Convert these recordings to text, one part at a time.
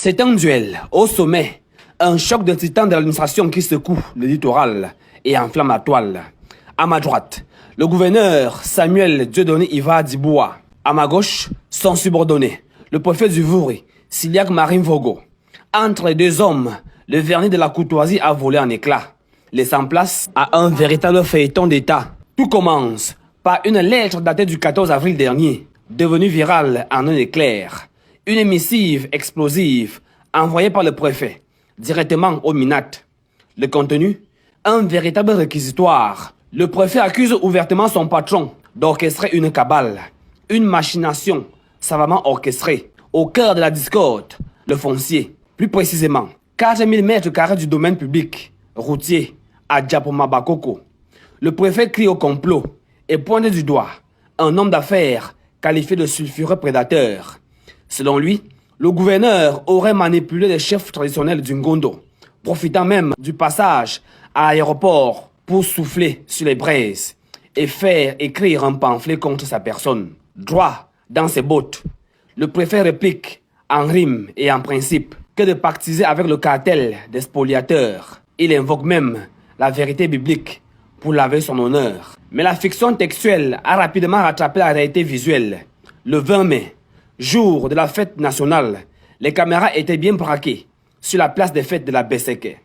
C'est un duel au sommet, un choc de titans de l'administration qui secoue le littoral et enflamme la toile. À ma droite, le gouverneur Samuel Dieudonné Iva Diboua. À ma gauche, son subordonné, le préfet du Vouri, Siliak Marim Vogo. Entre les deux hommes, le vernis de la courtoisie a volé en éclats, laissant place à un véritable feuilleton d'État. Tout commence par une lettre datée du 14 avril dernier, devenue virale en un éclair. Une missive explosive envoyée par le préfet directement au MINAT. Le contenu, un véritable réquisitoire. Le préfet accuse ouvertement son patron d'orchestrer une cabale, une machination savamment orchestrée. Au cœur de la discorde, le foncier, plus précisément 4000 mètres carrés du domaine public routier à Diapoma-Bakoko. Le préfet crie au complot et pointe du doigt un homme d'affaires qualifié de sulfureux prédateur. Selon lui, le gouverneur aurait manipulé les chefs traditionnels du Ngondo, profitant même du passage à l'aéroport pour souffler sur les braises et faire écrire un pamphlet contre sa personne. Droit dans ses bottes, le préfet réplique en rime et en principe que de pactiser avec le cartel des spoliateurs. Il invoque même la vérité biblique pour laver son honneur. Mais la fiction textuelle a rapidement rattrapé la réalité visuelle. Le 20 mai, jour de la fête nationale, les caméras étaient bien braquées sur la place des fêtes de la Besseke.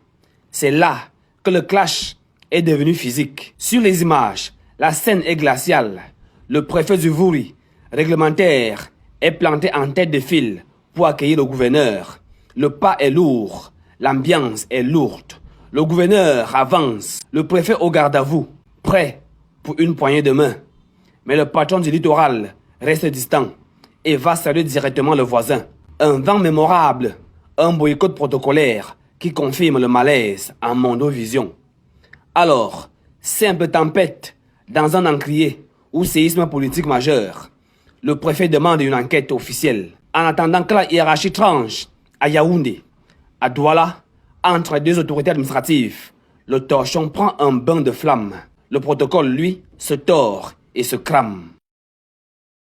C'est là que le clash est devenu physique. Sur les images, la scène est glaciale. Le préfet du Vouri, réglementaire, est planté en tête de file pour accueillir le gouverneur. Le pas est lourd, l'ambiance est lourde. Le gouverneur avance, le préfet au garde à vous, prêt pour une poignée de main. Mais le patron du littoral reste distant et va saluer directement le voisin. Un vent mémorable, un boycott protocolaire qui confirme le malaise en mondovision. Alors, simple tempête dans un encrier ou séisme politique majeur. Le préfet demande une enquête officielle. En attendant que la hiérarchie tranche à Yaoundé, à Douala, entre les deux autorités administratives, le torchon prend un bain de flammes. Le protocole, lui, se tord et se crame.